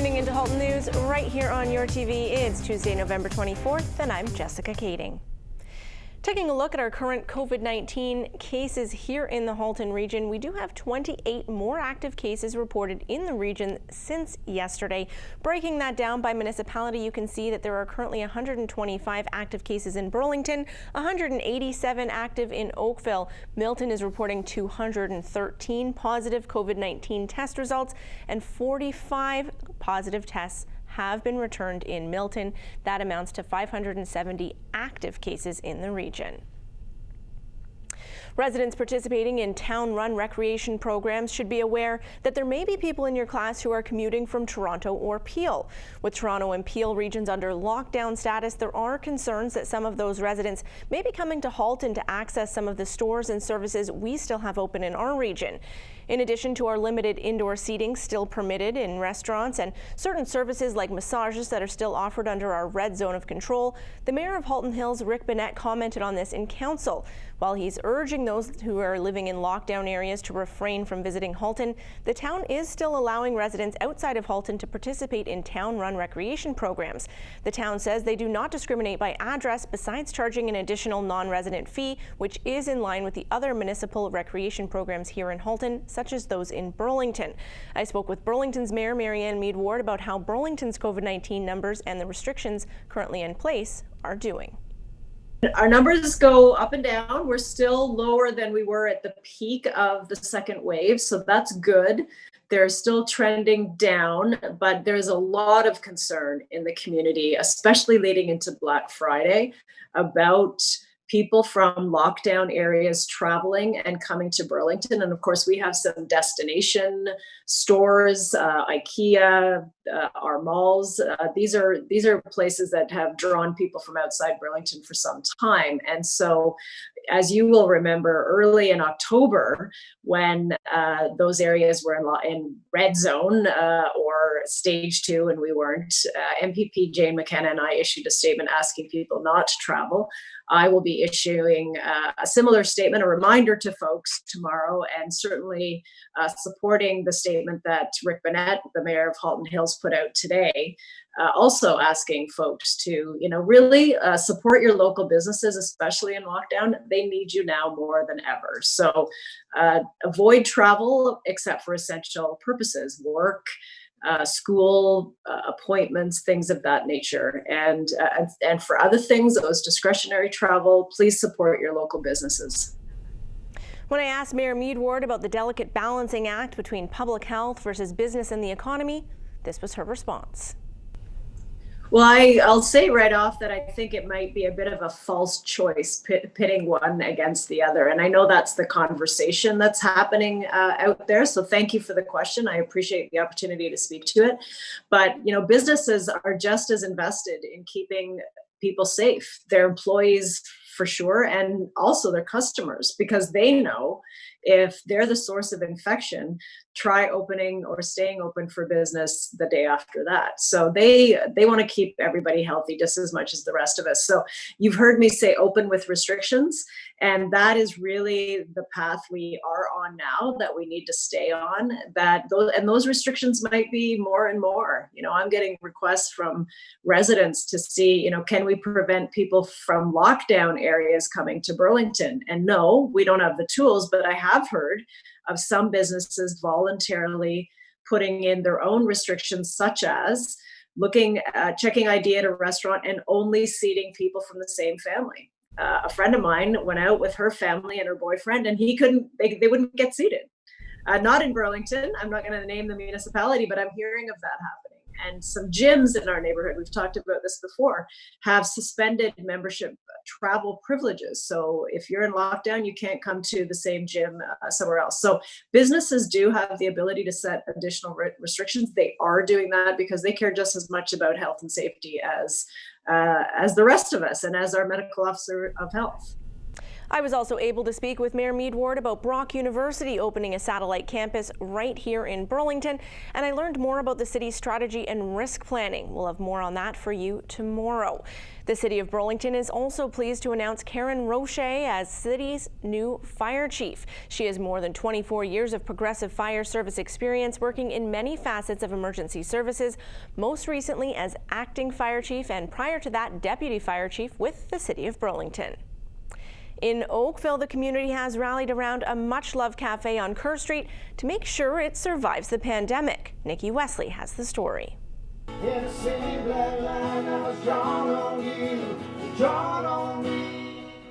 tuning into Halton News right here on your TV. It's Tuesday, November 24th, and I'm Jessica Kading. Taking a look at our current COVID-19 cases here in the Halton region, we do have 28 more active cases reported in the region since yesterday. Breaking that down by municipality, you can see that there are currently 125 active cases in Burlington, 187 active in Oakville. Milton is reporting 213 positive COVID-19 test results, and 45 positive tests have been returned in Milton. That amounts to 570 active cases in the region. Residents participating in town-run recreation programs should be aware that there may be people in your class who are commuting from Toronto or Peel. With Toronto and Peel regions under lockdown status, there are concerns that some of those residents may be coming to Halton to access some of the stores and services we still have open in our region. In addition to our limited indoor seating still permitted in restaurants and certain services like massages that are still offered under our red zone of control, the Mayor of Halton Hills, Rick Bennett, commented on this in council. While he's urging those who are living in lockdown areas to refrain from visiting Halton, the town is still allowing residents outside of Halton to participate in town-run recreation programs. The town says they do not discriminate by address, besides charging an additional non-resident fee, which is in line with the other municipal recreation programs here in Halton, such as those in Burlington. I spoke with Burlington's Mayor Marianne Mead Ward about how Burlington's COVID-19 numbers and the restrictions currently in place are doing. Our numbers go up and down. We're still lower than we were at the peak of the second wave, so that's good. They're still trending down, but there's a lot of concern in the community, especially leading into Black Friday, about people from lockdown areas traveling and coming to Burlington. And of course, we have some destination stores, IKEA, our malls. These are places that have drawn people from outside Burlington for some time. And so, as you will remember, early in October, when those areas were in red zone or stage 2, and we weren't, MPP Jane McKenna and I issued a statement asking people not to travel. I will be issuing a similar statement, a reminder to folks tomorrow, and certainly supporting the statement that Rick Bennett, the Mayor of Halton Hills, put out today, also asking folks to, really support your local businesses, especially in lockdown. They need you now more than ever. So avoid travel except for essential purposes, work, school appointments, things of that nature. And for other things, those discretionary travel, please support your local businesses. When I asked Mayor Mead Ward about the delicate balancing act between public health versus business and the economy, this was her response. Well, I'll say right off that I think it might be a bit of a false choice, pitting one against the other. And I know that's the conversation that's happening out there. So thank you for the question. I appreciate the opportunity to speak to it. But, businesses are just as invested in keeping people safe, their employees for sure, and also their customers, because they know if they're the source of infection, try opening or staying open for business the day after that. So they want to keep everybody healthy just as much as the rest of us. So you've heard me say open with restrictions, and that is really the path we are on now, that we need to stay on. Those restrictions might be more and more. I'm getting requests from residents to see, can we prevent people from lockdown areas coming to Burlington? And no, we don't have the tools, but I have heard of some businesses voluntarily putting in their own restrictions, such as checking ID at a restaurant and only seating people from the same family. A friend of mine went out with her family and her boyfriend, and they wouldn't get seated. Not in Burlington. I'm not going to name the municipality, but I'm hearing of that happening. And some gyms in our neighborhood, we've talked about this before, have suspended membership travel privileges. So if you're in lockdown, you can't come to the same gym somewhere else. So businesses do have the ability to set additional restrictions. They are doing that because they care just as much about health and safety as the rest of us and as our medical officer of health. I was also able to speak with Mayor Mead Ward about Brock University opening a satellite campus right here in Burlington, and I learned more about the city's strategy and risk planning. We'll have more on that for you tomorrow. The City of Burlington is also pleased to announce Karen Roche as city's new fire chief. She has more than 24 years of progressive fire service experience working in many facets of emergency services, most recently as acting fire chief and prior to that deputy fire chief with the City of Burlington. In Oakville, the community has rallied around a much-loved cafe on Kerr Street to make sure it survives the pandemic. Nikki Wesley has the story.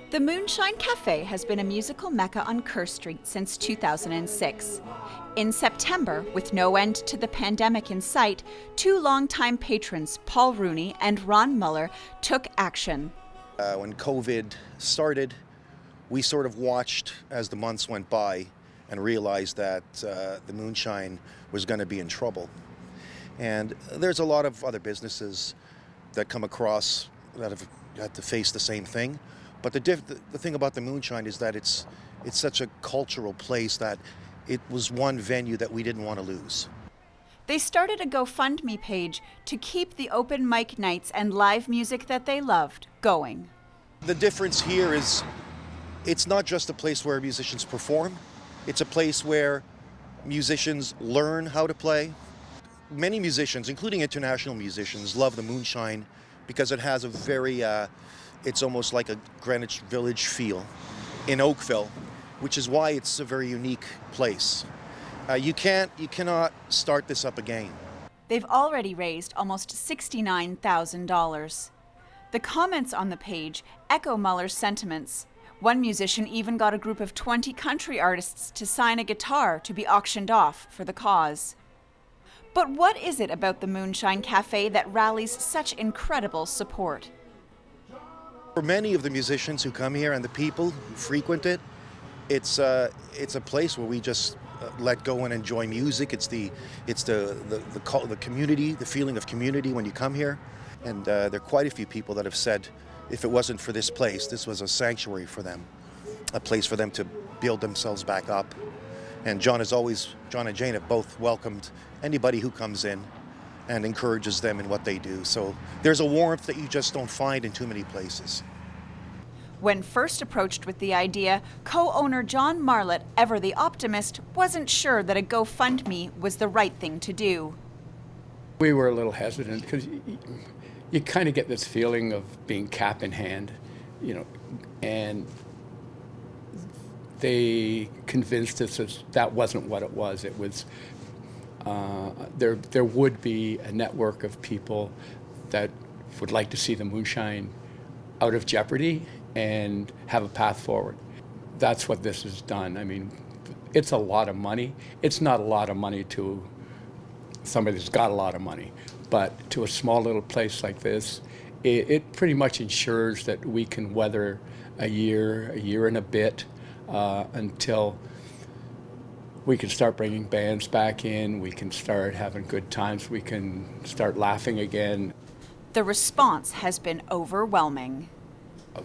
The Moonshine Cafe has been a musical mecca on Kerr Street since 2006. In September, with no end to the pandemic in sight, two longtime patrons, Paul Rooney and Ron Muller, took action. When COVID started, we sort of watched as the months went by and realized that the Moonshine was going to be in trouble. And there's a lot of other businesses that come across that have had to face the same thing. But the thing about the Moonshine is that it's such a cultural place that it was one venue that we didn't want to lose. They started a GoFundMe page to keep the open mic nights and live music that they loved going. The difference here is it's not just a place where musicians perform, it's a place where musicians learn how to play. Many musicians, including international musicians, love the Moonshine because it has a very, it's almost like a Greenwich Village feel in Oakville, which is why it's a very unique place. You cannot start this up again. They've already raised almost $69,000. The comments on the page echo Muller's sentiments. One musician even got a group of 20 country artists to sign a guitar to be auctioned off for the cause. But what is it about the Moonshine Cafe that rallies such incredible support? For many of the musicians who come here and the people who frequent it, it's a place where we just let go and enjoy music. It's the community, the feeling of community when you come here. And there are quite a few people that have said, if it wasn't for this place, this was a sanctuary for them, a place for them to build themselves back up. And John and Jane have both welcomed anybody who comes in and encourages them in what they do. So there's a warmth that you just don't find in too many places. When first approached with the idea, co-owner John Marlett, ever the optimist, wasn't sure that a GoFundMe was the right thing to do. We were a little hesitant because you kind of get this feeling of being cap in hand, and they convinced us that wasn't what it was. It was, there would be a network of people that would like to see the Moonshine out of jeopardy and have a path forward. That's what this has done. I mean, it's a lot of money. It's not a lot of money to somebody that's got a lot of money. But to a small little place like this, it pretty much ensures that we can weather a year and a bit until we can start bringing bands back in, we can start having good times, we can start laughing again. The response has been overwhelming.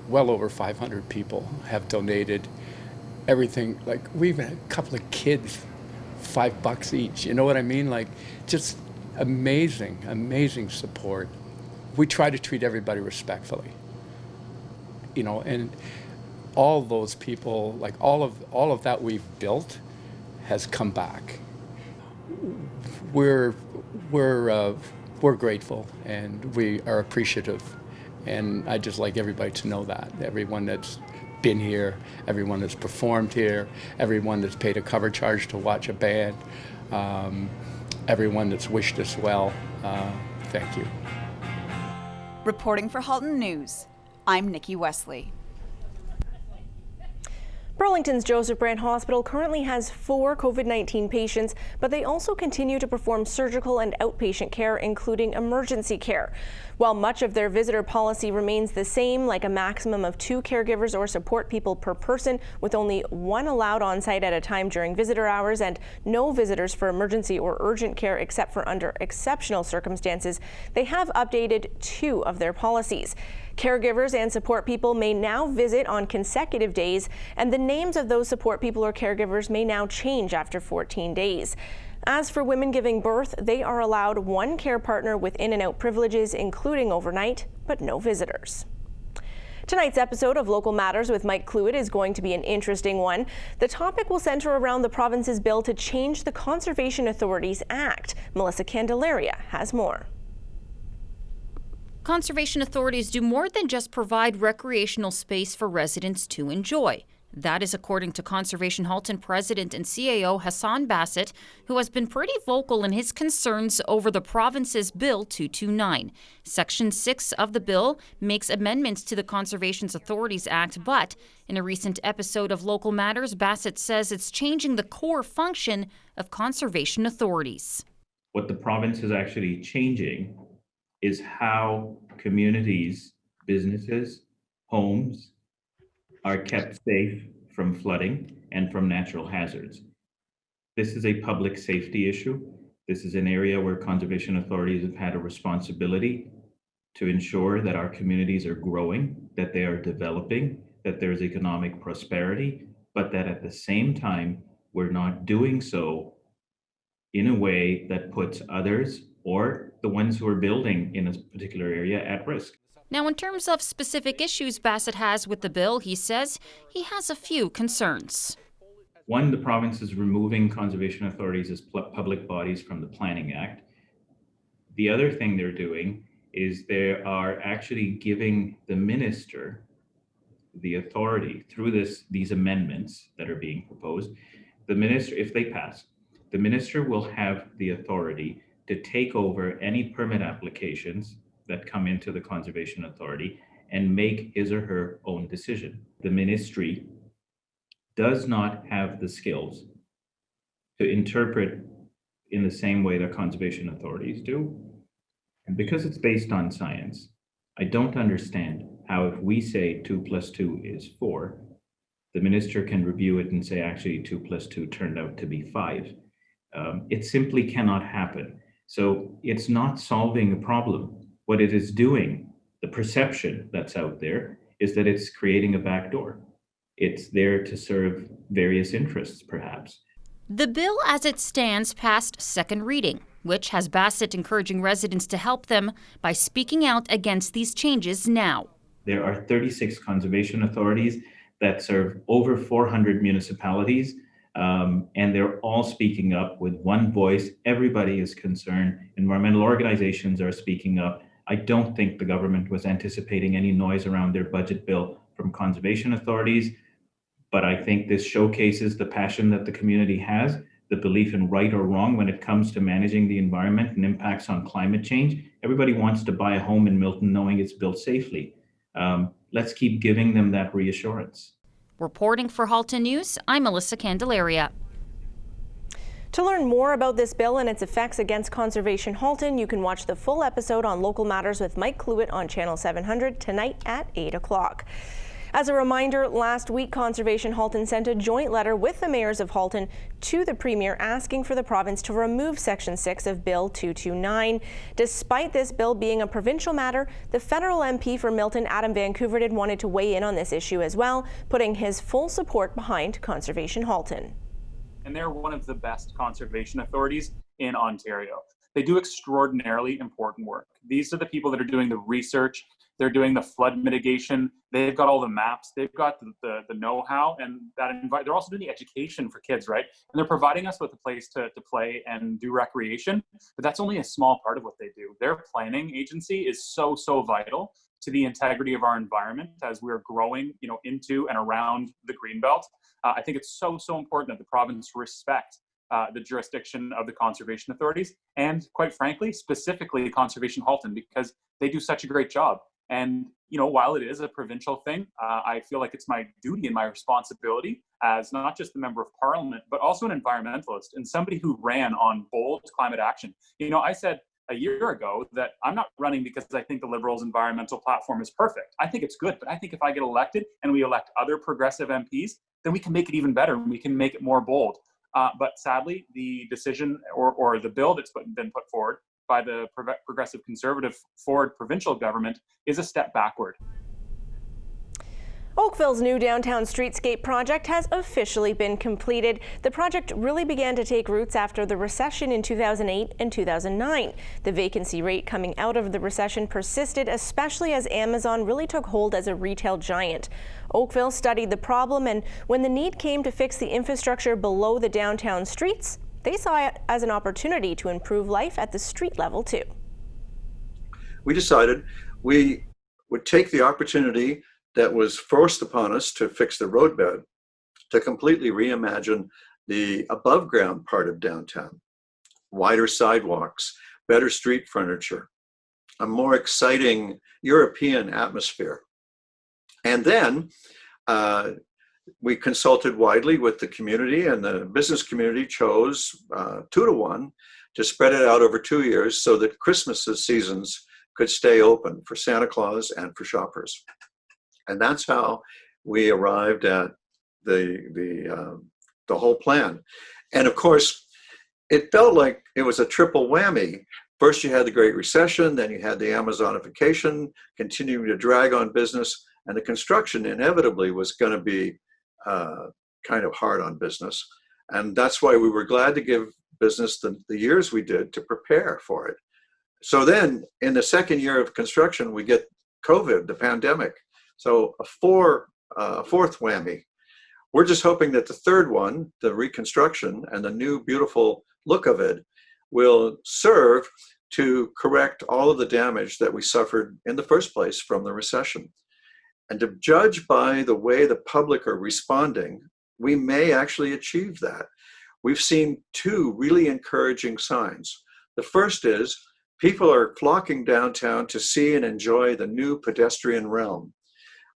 Well over 500 people have donated everything. Like, we've had a couple of kids, $5 each, you know what I mean? Like, just amazing support. We try to treat everybody respectfully, and all those people, like all of that we've built has come back. We're grateful and we are appreciative, and I'd just like everybody to know that. Everyone that's been here, everyone that's performed here, everyone that's paid a cover charge to watch a band, everyone that's wished us well, thank you. Reporting for Halton News, I'm Nikki Wesley. Burlington's Joseph Brand Hospital currently has 4 COVID-19 patients, but they also continue to perform surgical and outpatient care, including emergency care. While much of their visitor policy remains the same, like a maximum of 2 caregivers or support people per person, with only 1 allowed on site at a time during visitor hours and no visitors for emergency or urgent care except for under exceptional circumstances, they have updated 2 of their policies. Caregivers and support people may now visit on consecutive days, and the names of those support people or caregivers may now change after 14 days. As for women giving birth, they are allowed one care partner with in and out privileges, including overnight, but no visitors. Tonight's episode of Local Matters with Mike Cluett is going to be an interesting one. The topic will center around the province's bill to change the Conservation Authorities Act. Melissa Candelaria has more. Conservation authorities do more than just provide recreational space for residents to enjoy. That is according to Conservation Halton President and CAO Hassan Bassett, who has been pretty vocal in his concerns over the province's Bill 229. Section 6 of the bill makes amendments to the Conservation Authorities Act, but in a recent episode of Local Matters, Bassett says it's changing the core function of conservation authorities. What the province is actually changing is how communities, businesses, homes, are kept safe from flooding and from natural hazards. This is a public safety issue. This is an area where conservation authorities have had a responsibility to ensure that our communities are growing, that they are developing, that there's economic prosperity, but that at the same time, we're not doing so in a way that puts others or the ones who are building in a particular area at risk. Now, in terms of specific issues Bassett has with the bill, he says he has a few concerns. One, the province is removing conservation authorities as public bodies from the Planning Act. The other thing they're doing is they are actually giving the minister the authority through these amendments that are being proposed. The minister, if they pass, the minister will have the authority to take over any permit applications that come into the Conservation Authority and make his or her own decision. The ministry does not have the skills to interpret in the same way that conservation authorities do. And because it's based on science, I don't understand how if we say 2 + 2 is 4, the minister can review it and say actually 2 + 2 turned out to be 5. It simply cannot happen. So it's not solving a problem. What it is doing, the perception that's out there, is that it's creating a backdoor. It's there to serve various interests, perhaps. The bill as it stands passed second reading, which has Bassett encouraging residents to help them by speaking out against these changes now. There are 36 conservation authorities that serve over 400 municipalities, and they're all speaking up with one voice. Everybody is concerned. Environmental organizations are speaking up. I don't think the government was anticipating any noise around their budget bill from conservation authorities, but I think this showcases the passion that the community has, the belief in right or wrong when it comes to managing the environment and impacts on climate change. Everybody wants to buy a home in Milton knowing it's built safely. Let's keep giving them that reassurance. Reporting for Halton News, I'm Melissa Candelaria. To learn more about this bill and its effects against Conservation Halton, you can watch the full episode on Local Matters with Mike Cluett on Channel 700 tonight at 8 o'clock. As a reminder, last week Conservation Halton sent a joint letter with the mayors of Halton to the Premier asking for the province to remove Section 6 of Bill 229. Despite this bill being a provincial matter, the federal MP for Milton, Adam Van Koeverden, wanted to weigh in on this issue as well, putting his full support behind Conservation Halton. And they're one of the best conservation authorities in Ontario. They do extraordinarily important work. These are the people that are doing the research. They're doing the flood mitigation. They've got all the maps. They've got the know-how, and they're also doing the education for kids, right? And they're providing us with a place to play and do recreation. But that's only a small part of what they do. Their planning agency is so vital to the integrity of our environment as we're growing, into and around the Greenbelt. I think it's so important that the province respect the jurisdiction of the conservation authorities, and quite frankly, specifically Conservation Halton, because they do such a great job. And, while it is a provincial thing, I feel like it's my duty and my responsibility as not just a member of parliament, but also an environmentalist and somebody who ran on bold climate action. I said a year ago that I'm not running because I think the Liberals' environmental platform is perfect. I think it's good, but I think if I get elected and we elect other progressive MPs, then we can make it even better and we can make it more bold. But sadly, the decision or the bill that's been put forward by the progressive conservative Ford provincial government is a step backward. Oakville's new downtown streetscape project has officially been completed. The project really began to take roots after the recession in 2008 and 2009. The vacancy rate coming out of the recession persisted, especially as Amazon really took hold as a retail giant. Oakville studied the problem, and when the need came to fix the infrastructure below the downtown streets, they saw it as an opportunity to improve life at the street level too. We decided we would take the opportunity that was forced upon us to fix the roadbed to completely reimagine the above ground part of downtown. Wider sidewalks, better street furniture, a more exciting European atmosphere. And then we consulted widely with the community, and the business community chose 2-to-1 to spread it out over 2 years so that Christmas seasons could stay open for Santa Claus and for shoppers. And that's how we arrived at the whole plan. And of course, it felt like it was a triple whammy. First, you had the Great Recession, then you had the Amazonification continuing to drag on business, and the construction inevitably was going to be kind of hard on business. And that's why we were glad to give business the years we did to prepare for it. So then, in the second year of construction, we get COVID, the pandemic. So a fourth whammy. We're just hoping that the third one, the reconstruction and the new beautiful look of it, will serve to correct all of the damage that we suffered in the first place from the recession. And to judge by the way the public are responding, we may actually achieve that. We've seen 2 really encouraging signs. The first is people are flocking downtown to see and enjoy the new pedestrian realm.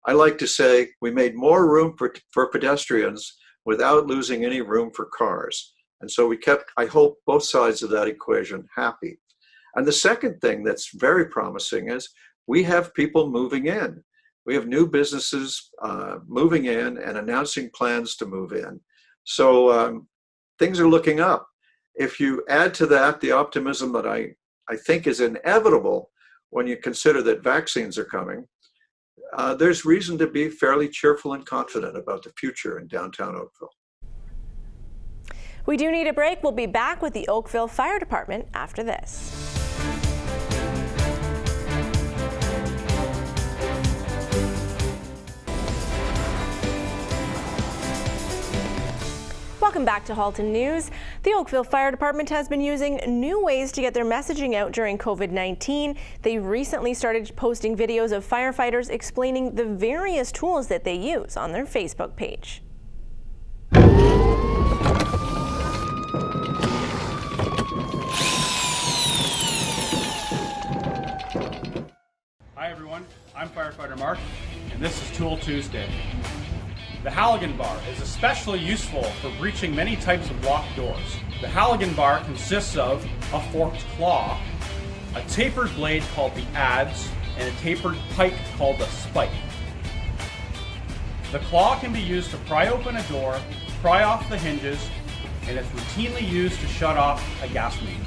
I like to say we made more room for pedestrians without losing any room for cars. And so we kept, I hope, both sides of that equation happy. And the second thing that's very promising is we have people moving in. We have new businesses moving in and announcing plans to move in. So things are looking up. If you add to that the optimism that I think is inevitable when you consider that vaccines are coming, there's reason to be fairly cheerful and confident about the future in downtown Oakville. We do need a break. We'll be back with the Oakville Fire Department after this. Welcome back to Halton News. The Oakville Fire Department has been using new ways to get their messaging out during COVID-19. They recently started posting videos of firefighters explaining the various tools that they use on their Facebook page. Hi everyone, I'm Firefighter Mark, and this is Tool Tuesday. The Halligan bar is especially useful for breaching many types of locked doors. The Halligan bar consists of a forked claw, a tapered blade called the adze, and a tapered pike called the spike. The claw can be used to pry open a door, pry off the hinges, and it's routinely used to shut off a gas main.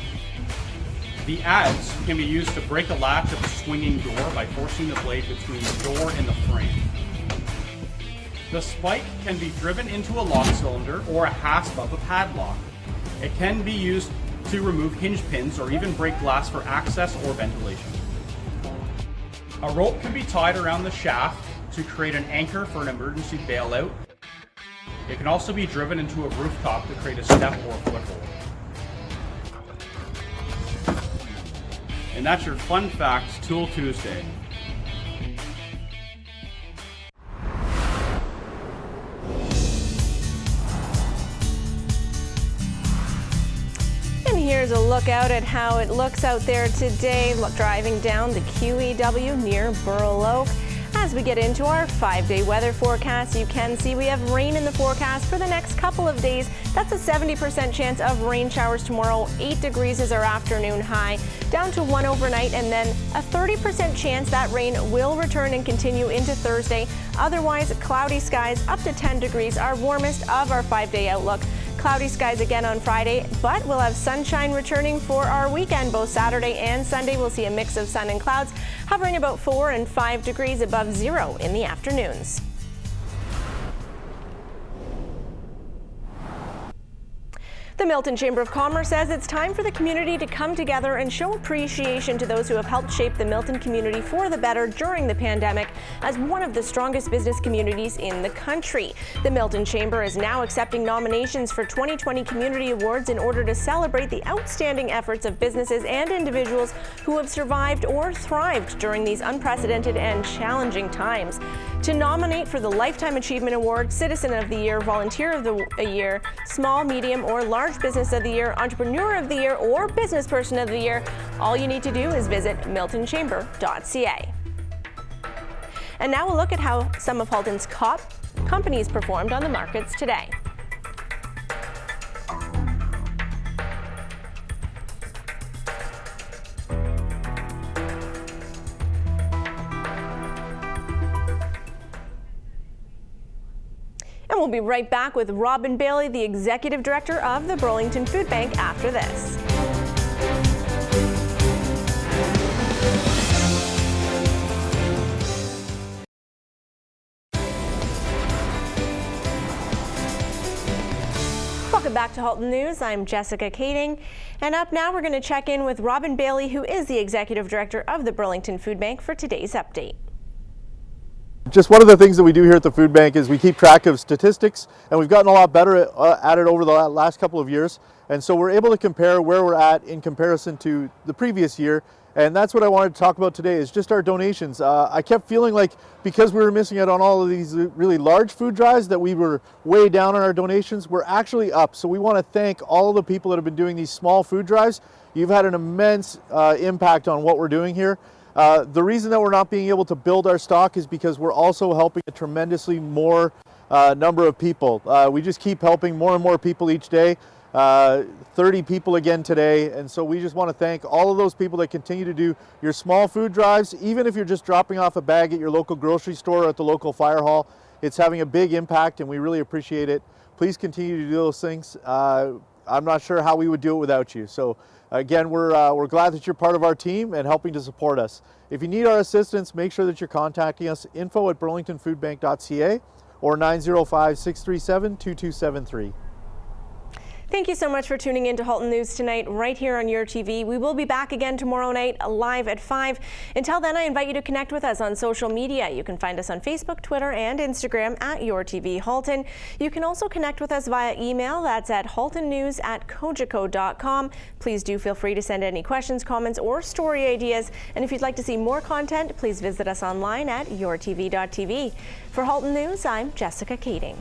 The adze can be used to break a latch of a swinging door by forcing the blade between the door and the frame. The spike can be driven into a lock cylinder or a hasp of a padlock. It can be used to remove hinge pins or even break glass for access or ventilation. A rope can be tied around the shaft to create an anchor for an emergency bailout. It can also be driven into a rooftop to create a step or foothold. And that's your Fun Facts Tool Tuesday. Here's a look out at how it looks out there today, driving down the QEW near Burl Oak. As we get into our 5-day weather forecast, you can see we have rain in the forecast for the next couple of days. That's a 70% chance of rain showers tomorrow. 8 degrees is our afternoon high, down to 1 overnight, and then a 30% chance that rain will return and continue into Thursday. Otherwise, cloudy skies up to 10 degrees, our warmest of our 5-day outlook. Cloudy skies again on Friday, but we'll have sunshine returning for our weekend. Both Saturday and Sunday we'll see a mix of sun and clouds, hovering about 4 and 5 degrees above zero in the afternoons. The Milton Chamber of Commerce says it's time for the community to come together and show appreciation to those who have helped shape the Milton community for the better during the pandemic as one of the strongest business communities in the country. The Milton Chamber is now accepting nominations for 2020 Community Awards in order to celebrate the outstanding efforts of businesses and individuals who have survived or thrived during these unprecedented and challenging times. To nominate for the Lifetime Achievement Award, Citizen of the Year, Volunteer of the Year, Small, Medium, or Large Business of the Year, Entrepreneur of the Year, or Business Person of the Year, all you need to do is visit miltonchamber.ca. And now we'll look at how some of Halton's top companies performed on the markets today. And we'll be right back with Robin Bailey, the Executive Director of the Burlington Food Bank, after this. Welcome back to Halton News. I'm Jessica Kading. And up now, we're going to check in with Robin Bailey, who is the Executive Director of the Burlington Food Bank, for today's update. Just one of the things that we do here at the food bank is we keep track of statistics, and we've gotten a lot better at it over the last couple of years. And so we're able to compare where we're at in comparison to the previous year. And that's what I wanted to talk about today, is just our donations. I kept feeling like because we were missing out on all of these really large food drives that we were way down on our donations. We're actually up. So we want to thank all of the people that have been doing these small food drives. You've had an immense impact on what we're doing here. The reason that we're not being able to build our stock is because we're also helping a tremendously more number of people. We just keep helping more and more people each day. 30 people again today, and so we just want to thank all of those people that continue to do your small food drives. Even if you're just dropping off a bag at your local grocery store or at the local fire hall, it's having a big impact and we really appreciate it. Please continue to do those things. I'm not sure how we would do it without you. So again, we're glad that you're part of our team and helping to support us. If you need our assistance, make sure that you're contacting us, info@burlingtonfoodbank.ca or 905-637-2273. Thank you so much for tuning in to Halton News tonight right here on Your TV. We will be back again tomorrow night live at 5. Until then, I invite you to connect with us on social media. You can find us on Facebook, Twitter, and Instagram at Your TV Halton. You can also connect with us via email. That's at haltonnews@cogeco.com. Please do feel free to send any questions, comments, or story ideas. And if you'd like to see more content, please visit us online at yourtv.tv. For Halton News, I'm Jessica Kading.